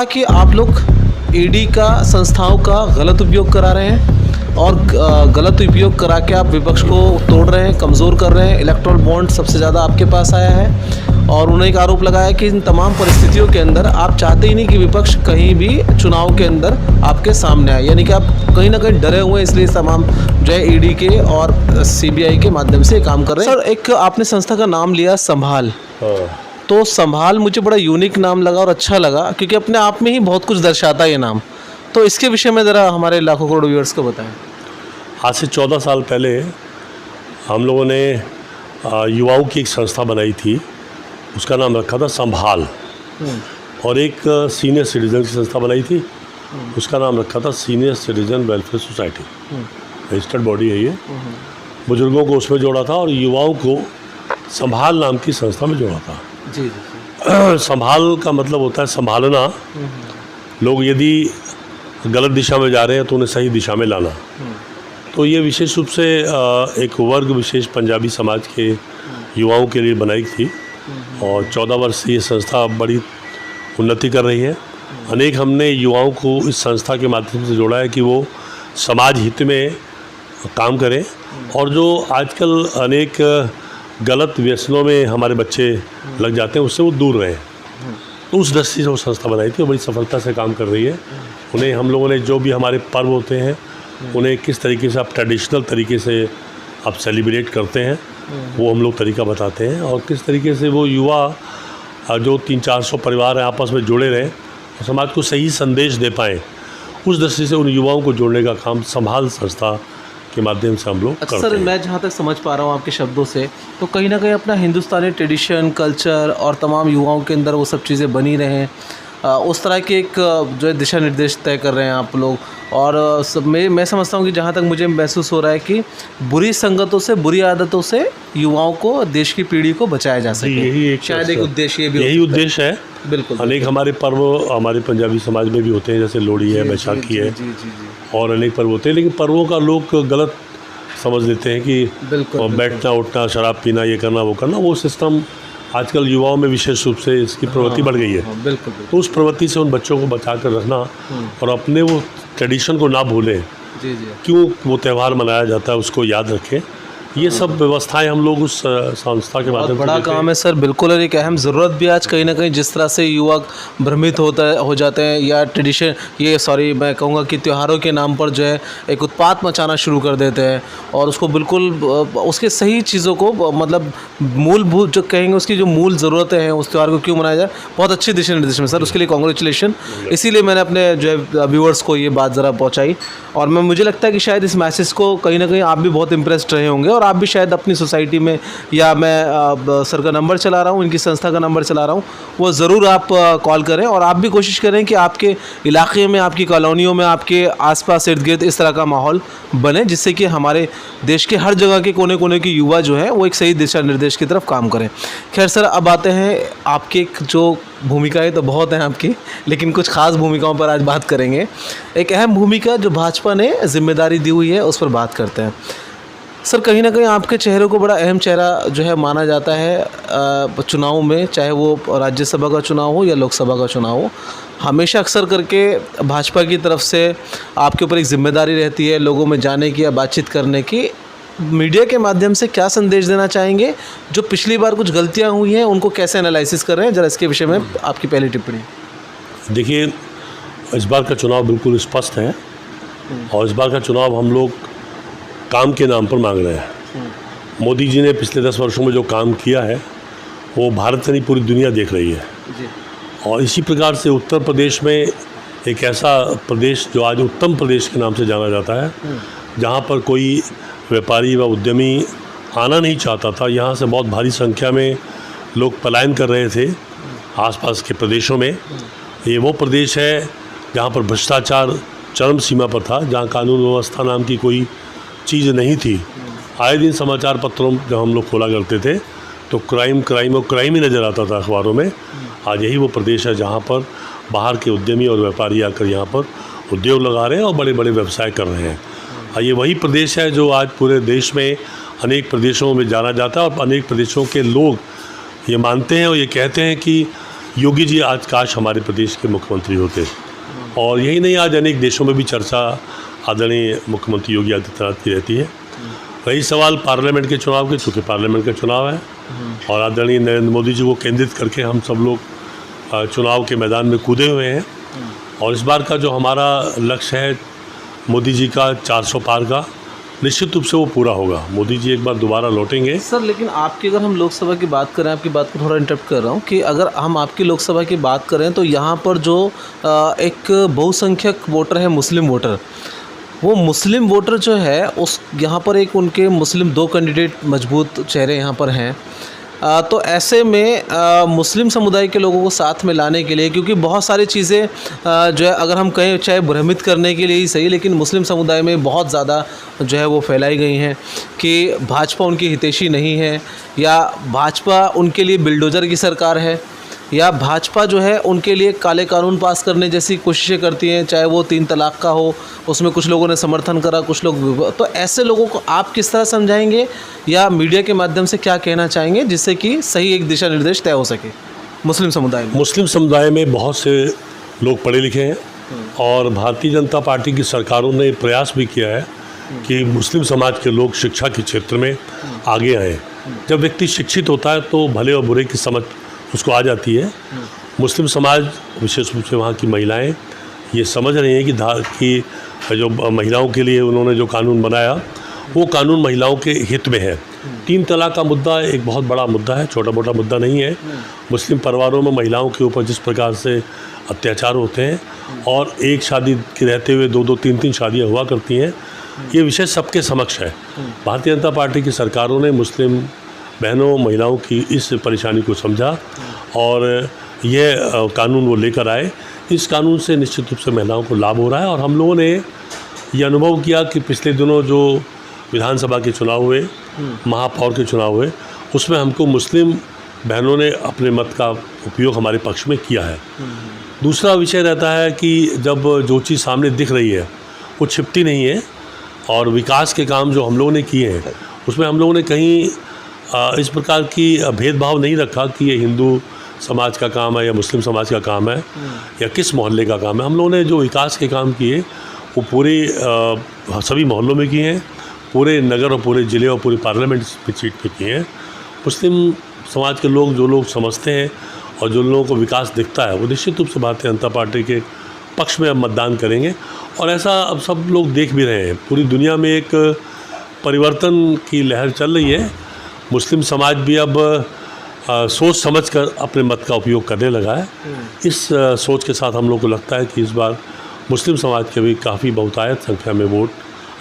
कहा कि आप लोग ईडी का संस्थाओं का गलत उपयोग करा रहे हैं और गलत उपयोग करा के आप विपक्ष को तोड़ रहे हैं, कमज़ोर कर रहे हैं। इलेक्टोरल बॉन्ड सबसे ज़्यादा आपके पास आया है और उन्होंने एक आरोप लगाया कि इन तमाम परिस्थितियों के अंदर आप चाहते ही नहीं कि विपक्ष कहीं भी चुनाव के अंदर आपके सामने आए, यानी कि आप कहीं ना कहीं डरे हुए हैं, इसलिए तमाम जो है ईडी के और सीबीआई के माध्यम से काम कर रहे हैं। सर, एक आपने संस्था का नाम लिया संभाल, तो संभाल मुझे बड़ा यूनिक नाम लगा और अच्छा लगा क्योंकि अपने आप में ही बहुत कुछ दर्शाता है ये नाम। तो इसके विषय में ज़रा हमारे लाखों करोड़ व्यूअर्स को बताएं। आज से 14 साल पहले हम लोगों ने युवाओं की एक संस्था बनाई थी, उसका नाम रखा था संभाल, और एक सीनियर सिटीजन की संस्था बनाई थी, उसका नाम रखा था senior citizen welfare society. Registered body है ये। बुजुर्गों को उसमें जोड़ा था और युवाओं को संभाल नाम की संस्था में जोड़ा था। जी। संभाल का मतलब होता है संभालना। लोग यदि गलत दिशा में जा रहे हैं तो उन्हें सही दिशा में लाना। तो ये विशेष रूप से एक वर्ग विशेष पंजाबी समाज के युवाओं के लिए बनाई थी और 14 वर्ष से ये संस्था बड़ी उन्नति कर रही है। अनेक हमने युवाओं को इस संस्था के माध्यम से जोड़ा है कि वो समाज हित में काम करें और जो आजकल अनेक गलत व्यसनों में हमारे बच्चे लग जाते हैं उससे वो दूर रहें। तो उस दृष्टि से वो संस्था बनाई थी और बड़ी सफलता से काम कर रही है। उन्हें हम लोगों ने जो भी हमारे पर्व होते हैं उन्हें किस तरीके से आप ट्रेडिशनल तरीके से आप सेलिब्रेट करते हैं वो हम लोग तरीका बताते हैं और किस तरीके से वो युवा जो 300-400 परिवार हैं आपस में जुड़े रहें और समाज को सही संदेश दे पाएँ, उस दृष्टि से उन युवाओं को जोड़ने का काम संभाल संस्था के माध्यम से हम लोग करते हैं। सर, मैं जहाँ तक समझ पा रहा हूँ आपके शब्दों से, तो कहीं ना कहीं अपना हिंदुस्तानी ट्रेडिशन, कल्चर और तमाम युवाओं के अंदर वो सब चीज़ें बनी रहें, उस तरह के एक जो है दिशा निर्देश तय कर रहे हैं आप लोग। और मैं समझता हूँ कि जहाँ तक मुझे महसूस हो रहा है कि बुरी संगतों से, बुरी आदतों से युवाओं को, देश की पीढ़ी को बचाया जा सके। यही शायद एक उद्देश्य यही उद्देश्य है। बिल्कुल। अनेक हमारे पर्व हमारे पंजाबी समाज में भी होते हैं, जैसे लोहड़ी है, बैसाखी है और अनेक पर्व होते हैं, लेकिन पर्वों का लोग गलत समझ लेते हैं कि बैठना उठना, शराब पीना, ये करना वो करना, वो सिस्टम आजकल युवाओं में विशेष रूप से इसकी प्रवृत्ति बढ़ गई है। बिल्कुल। तो उस प्रवृत्ति से उन बच्चों को बचा कर रखना और अपने वो ट्रेडिशन को ना भूलें, क्यों वो त्यौहार मनाया जाता है उसको याद रखें, ये सब व्यवस्थाएं हम लोग उस संस्था के माध्यम से बड़ा काम है सर। बिल्कुल। और एक अहम ज़रूरत भी आज कहीं ना कहीं जिस तरह से युवक भ्रमित हो जाते हैं या ट्रेडिशन मैं कहूँगा कि त्योहारों के नाम पर जो है एक उत्पात मचाना शुरू कर देते हैं और उसको बिल्कुल उसके सही चीज़ों को मतलब मूलभूत जो कहेंगे उसकी जो मूल ज़रूरतें हैं उस त्यौहार को क्यों मनाया जाए, बहुत अच्छे दिशा निर्देश में सर, उसके लिए कॉन्ग्रेचुलेशन। इसीलिए मैंने अपने जो है व्यूअर्स को ये बात ज़रा पहुँचाई और मुझे लगता है कि शायद इस मैसेज को कहीं ना कहीं आप भी बहुत इम्प्रेस्ड रहे होंगे और आप भी शायद अपनी सोसाइटी में, या मैं सर का नंबर चला रहा हूँ, इनकी संस्था का नंबर चला रहा हूँ, वो ज़रूर आप कॉल करें और आप भी कोशिश करें कि आपके इलाके में, आपकी कॉलोनियों में, आपके आसपास इर्द गिर्द इस तरह का माहौल बने जिससे कि हमारे देश के हर जगह के कोने कोने के युवा जो है वो एक सही दिशा निर्देश की तरफ काम करें। खैर सर, अब आते हैं आपकी जो भूमिकाएं तो बहुत हैं आपकी, लेकिन कुछ खास भूमिकाओं पर आज बात करेंगे। एक अहम भूमिका जो भाजपा ने जिम्मेदारी दी हुई है उस पर बात करते हैं। सर, कहीं ना कहीं आपके चेहरे को बड़ा अहम चेहरा जो है माना जाता है चुनाव में, चाहे वो राज्यसभा का चुनाव हो या लोकसभा का चुनाव हो। हमेशा अक्सर करके भाजपा की तरफ से आपके ऊपर एक जिम्मेदारी रहती है लोगों में जाने की या बातचीत करने की। मीडिया के माध्यम से क्या संदेश देना चाहेंगे? जो पिछली बार कुछ गलतियां हुई हैं उनको कैसे एनालिसिस कर रहे हैं, ज़रा इसके विषय में आपकी पहली टिप्पणी। देखिए, इस बार का चुनाव बिल्कुल स्पष्ट है और इस बार का चुनाव हम लोग काम के नाम पर मांग रहे हैं। मोदी जी ने पिछले 10 वर्षों में जो काम किया है वो भारत से नहीं पूरी दुनिया देख रही है और इसी प्रकार से उत्तर प्रदेश में एक ऐसा प्रदेश जो आज उत्तम प्रदेश के नाम से जाना जाता है, जहाँ पर कोई व्यापारी व उद्यमी आना नहीं चाहता था, यहाँ से बहुत भारी संख्या में लोग पलायन कर रहे थे आसपास के प्रदेशों में। ये वो प्रदेश है जहाँ पर भ्रष्टाचार चरम सीमा पर था, जहाँ कानून व्यवस्था नाम की कोई चीज़ नहीं थी। आए दिन समाचार पत्रों जब हम लोग खोला करते थे तो क्राइम ही नज़र आता था अखबारों में। आज यही वो प्रदेश है जहाँ पर बाहर के उद्यमी और व्यापारी आकर यहाँ पर उद्योग लगा रहे हैं और बड़े बड़े व्यवसाय कर रहे हैं। ये वही प्रदेश है जो आज पूरे देश में अनेक प्रदेशों में जाना जाता है और अनेक प्रदेशों के लोग ये मानते हैं और ये कहते हैं कि योगी जी आज काश हमारे प्रदेश के मुख्यमंत्री होते। और यही नहीं, आज अनेक देशों में भी चर्चा आदरणीय मुख्यमंत्री योगी आदित्यनाथ की रहती है। रही सवाल पार्लियामेंट के चुनाव के, चूँकि पार्लियामेंट का चुनाव है और आदरणीय नरेंद्र मोदी जी को केंद्रित करके हम सब लोग चुनाव के मैदान में कूदे हुए हैं। और इस बार का जो हमारा लक्ष्य है मोदी जी का 400 पार का, निश्चित रूप से वो पूरा होगा। मोदी जी एक बार दोबारा लौटेंगे। सर लेकिन आपकी अगर हम लोकसभा की बात करें, आपकी बात को थोड़ा इंटरप्ट कर रहा हूँ कि अगर हम आपकी लोकसभा की बात करें तो यहाँ पर जो एक बहुसंख्यक वोटर है, मुस्लिम वोटर, वो मुस्लिम वोटर जो है उस यहाँ पर एक उनके मुस्लिम 2 कैंडिडेट मजबूत चेहरे यहाँ पर हैं। तो ऐसे में मुस्लिम समुदाय के लोगों को साथ में लाने के लिए, क्योंकि बहुत सारी चीज़ें जो है अगर हम कहें चाहे भ्रमित करने के लिए ही सही, लेकिन मुस्लिम समुदाय में बहुत ज़्यादा जो है वो फैलाई गई हैं कि भाजपा उनकी हितैषी नहीं है, या भाजपा उनके लिए बिल्डोज़र की सरकार है, या भाजपा जो है उनके लिए काले कानून पास करने जैसी कोशिशें करती हैं, चाहे वो 3 तलाक का हो, उसमें कुछ लोगों ने समर्थन करा, कुछ लोग। तो ऐसे लोगों को आप किस तरह समझाएंगे या मीडिया के माध्यम से क्या कहना चाहेंगे जिससे कि सही एक दिशा निर्देश तय हो सके मुस्लिम समुदाय में? मुस्लिम समुदाय में बहुत से लोग पढ़े लिखे हैं और भारतीय जनता पार्टी की सरकारों ने प्रयास भी किया है कि मुस्लिम समाज के लोग शिक्षा के क्षेत्र में आगे आएँ। जब व्यक्ति शिक्षित होता है तो भले और बुरे की समझ उसको आ जाती है। मुस्लिम समाज, विशेष रूप से वहाँ की महिलाएं, ये समझ रही हैं कि जो महिलाओं के लिए उन्होंने जो कानून बनाया वो कानून महिलाओं के हित में है। 3 तलाक का मुद्दा एक बहुत बड़ा मुद्दा है, छोटा मोटा मुद्दा नहीं है। मुस्लिम परिवारों में महिलाओं के ऊपर जिस प्रकार से अत्याचार होते हैं और एक शादी के रहते हुए 2-2, 3-3 शादियाँ हुआ करती हैं, ये विषय सबके समक्ष है। भारतीय जनता पार्टी की सरकारों ने मुस्लिम बहनों, महिलाओं की इस परेशानी को समझा और ये कानून वो लेकर आए। इस कानून से निश्चित रूप से महिलाओं को लाभ हो रहा है। और हम लोगों ने ये अनुभव किया कि पिछले दिनों जो विधानसभा के चुनाव हुए, महापौर के चुनाव हुए, उसमें हमको मुस्लिम बहनों ने अपने मत का उपयोग हमारे पक्ष में किया है। दूसरा विषय रहता है कि जब जो चीज़ सामने दिख रही है वो छिपती नहीं है, और विकास के काम जो हम लोगों ने किए हैं उसमें हम लोगों ने कहीं इस प्रकार की भेदभाव नहीं रखा कि ये हिंदू समाज का काम है या मुस्लिम समाज का काम है या किस मोहल्ले का काम है। हम लोगों ने जो विकास के काम किए वो पूरे सभी मोहल्लों में किए हैं, पूरे नगर और पूरे ज़िले और पूरे पार्लियामेंट सीट पे किए हैं। मुस्लिम समाज के लोग, जो लोग समझते हैं और जो लोगों को विकास दिखता है, वो निश्चित रूप से भारतीय जनता पार्टी के पक्ष में अब मतदान करेंगे। और ऐसा अब सब लोग देख भी रहे हैं। पूरी दुनिया में एक परिवर्तन की लहर चल रही है। मुस्लिम समाज भी अब सोच समझकर अपने मत का उपयोग करने लगा है। इस सोच के साथ हम लोग को लगता है कि इस बार मुस्लिम समाज के भी काफ़ी बहुतायत संख्या में वोट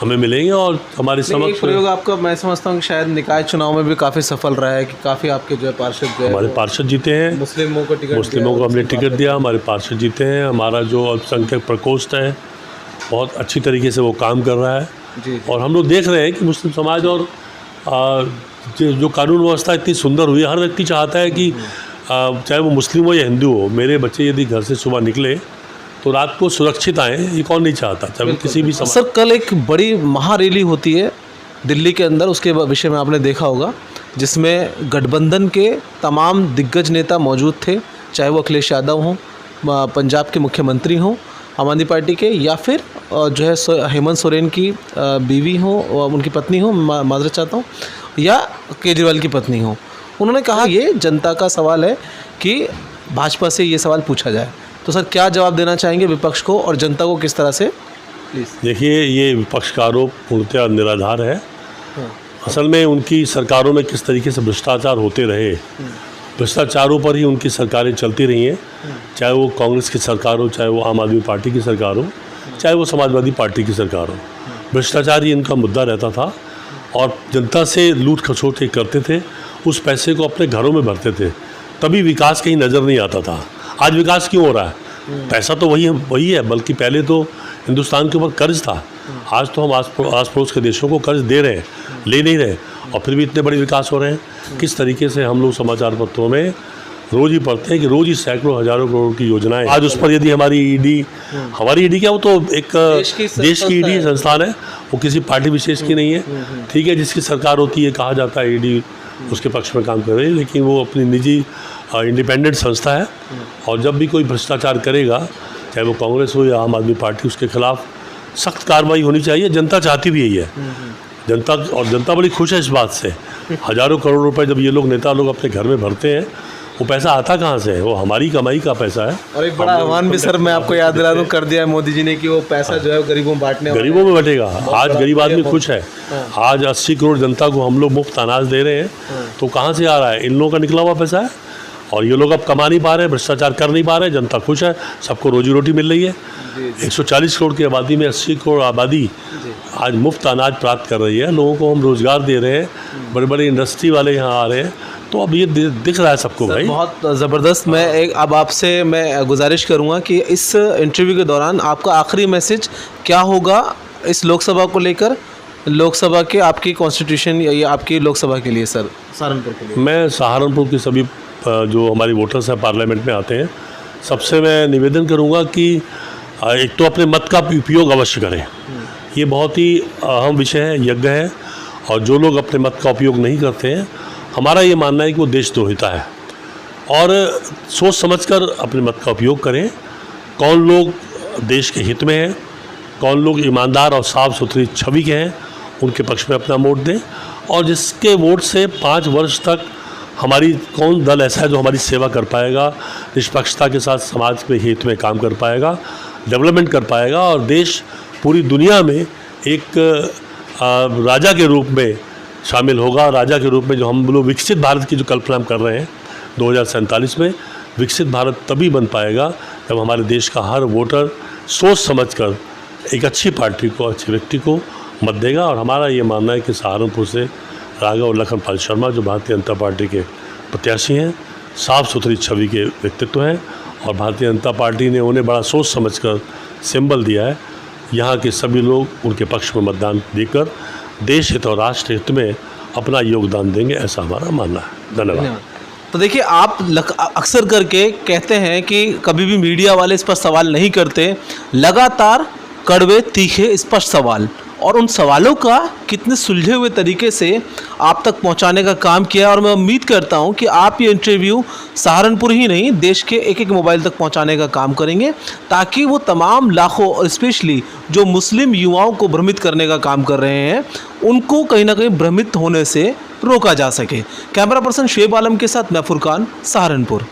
हमें मिलेंगे और हमारे समक्ष प्रयोग आपका, मैं समझता हूँ कि शायद निकाय चुनाव में भी काफ़ी सफल रहा है कि काफ़ी आपके जो है पार्षद जो है हमारे पार्षद जीते हैं। मुस्लिमों को टिकट, मुस्लिमों को हमने टिकट दिया, हमारे पार्षद जीते हैं। हमारा जो अल्पसंख्यक प्रकोष्ठ है बहुत अच्छी तरीके से वो काम कर रहा है। जी। और हम लोग देख रहे हैं कि मुस्लिम समाज और जो कानून व्यवस्था इतनी सुंदर हुई है। हर व्यक्ति चाहता है कि चाहे वो मुस्लिम हो या हिंदू हो, मेरे बच्चे यदि घर से सुबह निकले तो रात को सुरक्षित आए। ये कौन नहीं चाहता, चाहे वो किसी भी समाज। सर कल एक बड़ी महारैली होती है दिल्ली के अंदर, उसके विषय में आपने देखा होगा, जिसमें गठबंधन के तमाम दिग्गज नेता मौजूद थे, चाहे वो अखिलेश यादव हों, पंजाब के मुख्यमंत्री हों आम आदमी पार्टी के, या फिर जो है हेमंत सोरेन की बीवी हो, उनकी पत्नी हो, माजरत चाहता हूँ, या केजरीवाल की पत्नी हो। उन्होंने कहा ये जनता का सवाल है कि भाजपा से ये सवाल पूछा जाए। तो सर क्या जवाब देना चाहेंगे विपक्ष को और जनता को किस तरह से? प्लीज़। देखिए, ये विपक्ष का आरोप पूर्णतः निराधार है। असल में उनकी सरकारों में किस तरीके से भ्रष्टाचार होते रहे, भ्रष्टाचारों पर ही उनकी सरकारें चलती रही हैं, चाहे वो कांग्रेस की सरकार हो, चाहे वो आम आदमी पार्टी की सरकार हो, चाहे वो समाजवादी पार्टी की सरकार हो। भ्रष्टाचार ही इनका मुद्दा रहता था और जनता से लूट खसोट करते थे, उस पैसे को अपने घरों में भरते थे, तभी विकास कहीं नज़र नहीं आता था। आज विकास क्यों हो रहा है? पैसा तो वही है, बल्कि पहले तो हिंदुस्तान के ऊपर कर्ज था। आज तो हम आस पड़ोस के देशों को कर्ज दे रहे हैं, ले नहीं रहे, और फिर भी इतने बड़े विकास हो रहे हैं। किस तरीके से हम लोग समाचार पत्रों में रोज़ ही पढ़ते हैं कि रोज़ ही सैकड़ों हज़ारों करोड़ की योजनाएं। आज उस पर यदि हमारी ईडी क्या, वो तो एक देश की ईडी संस्थान है, वो किसी पार्टी विशेष की नहीं है। ठीक है, जिसकी सरकार होती है कहा जाता है ईडी उसके पक्ष में काम कर रही है, लेकिन वो अपनी निजी इंडिपेंडेंट संस्था है और जब भी कोई भ्रष्टाचार करेगा, चाहे वो कांग्रेस हो या आम आदमी पार्टी, उसके खिलाफ सख्त कार्रवाई होनी चाहिए। जनता चाहती भी यही है, जनता बड़ी खुश है इस बात से। हज़ारों करोड़ रुपए जब ये लोग नेता लोग अपने घर में भरते हैं, वो पैसा आता कहाँ से है? वो हमारी कमाई का पैसा है। और एक बड़ा आह्वान भी सर मैं आपको याद दिला दूं कर दिया है मोदी जी ने कि वो पैसा जो है वो गरीबों में बांटने वाला गरीबों में बटेगा। आज गरीब आदमी खुश है। आज 80 करोड़ जनता को हम लोग मुफ्त अनाज दे रहे हैं, तो कहाँ से आ रहा है? इन लोगों का निकला हुआ पैसा है। और ये लोग अब कमा नहीं पा रहे, भ्रष्टाचार कर नहीं पा रहे, जनता खुश है, सबको रोजी रोटी मिल रही है। 140 करोड़ की आबादी में 80 करोड़ आबादी आज मुफ्त अनाज प्राप्त कर रही है। लोगों को हम रोज़गार दे रहे हैं, बड़े बड़े इंडस्ट्री वाले यहाँ आ रहे हैं, तो अब ये दिख रहा है सबको भाई। बहुत ज़बरदस्त। मैं एक अब आपसे मैं गुजारिश करूँगा कि इस इंटरव्यू के दौरान आपका आखिरी मैसेज क्या होगा इस लोकसभा को लेकर, लोकसभा के आपकी कॉन्स्टिट्यूशन या आपकी लोकसभा के लिए सर, सहारनपुर के लिए? मैं सहारनपुर के सभी जो हमारी वोटर्स हैं पार्लियामेंट में आते हैं, सबसे मैं निवेदन करूंगा कि एक तो अपने मत का उपयोग अवश्य करें। ये बहुत ही अहम विषय है, यज्ञ है, और जो लोग अपने मत का उपयोग नहीं करते हैं, हमारा ये मानना है कि वो देशद्रोहिता है। और सोच समझकर अपने मत का उपयोग करें। कौन लोग देश के हित में हैं, कौन लोग ईमानदार और साफ़ सुथरी छवि के हैं, उनके पक्ष में अपना वोट दें। और जिसके वोट से 5 वर्ष तक हमारी कौन दल ऐसा है जो हमारी सेवा कर पाएगा, निष्पक्षता के साथ समाज के हित में काम कर पाएगा, डेवलपमेंट कर पाएगा, और देश पूरी दुनिया में एक राजा के रूप में शामिल होगा। राजा के रूप में जो हम लोग विकसित भारत की जो कल्पना हम कर रहे हैं 2047 में, विकसित भारत तभी बन पाएगा जब हमारे देश का हर वोटर सोच समझकर एक अच्छी पार्टी को, अच्छे व्यक्ति को मत देगा। और हमारा ये मानना है कि सहारनपुर से राघव लखनपाल शर्मा जो भारतीय जनता पार्टी के प्रत्याशी हैं, साफ़ सुथरी छवि के व्यक्तित्व हैं, और भारतीय जनता पार्टी ने उन्हें बड़ा सोच समझकर सिंबल दिया है। यहाँ के सभी लोग उनके पक्ष में मतदान देकर देश हित और राष्ट्र हित में अपना योगदान देंगे, ऐसा हमारा मानना है। धन्यवाद। तो देखिए, आप अक्सर करके कहते हैं कि कभी भी मीडिया वाले इस पर सवाल नहीं करते, लगातार कड़वे तीखे स्पष्ट सवाल, और उन सवालों का कितने सुलझे हुए तरीके से आप तक पहुंचाने का काम किया। और मैं उम्मीद करता हूं कि आप ये इंटरव्यू सहारनपुर ही नहीं, देश के एक एक मोबाइल तक पहुंचाने का काम करेंगे, ताकि वो तमाम लाखों और स्पेशली जो मुस्लिम युवाओं को भ्रमित करने का काम कर रहे हैं, उनको कहीं ना कहीं भ्रमित होने से रोका जा सके। कैमरा पर्सन शुएब आलम के साथ मैं फुरकान, सहारनपुर।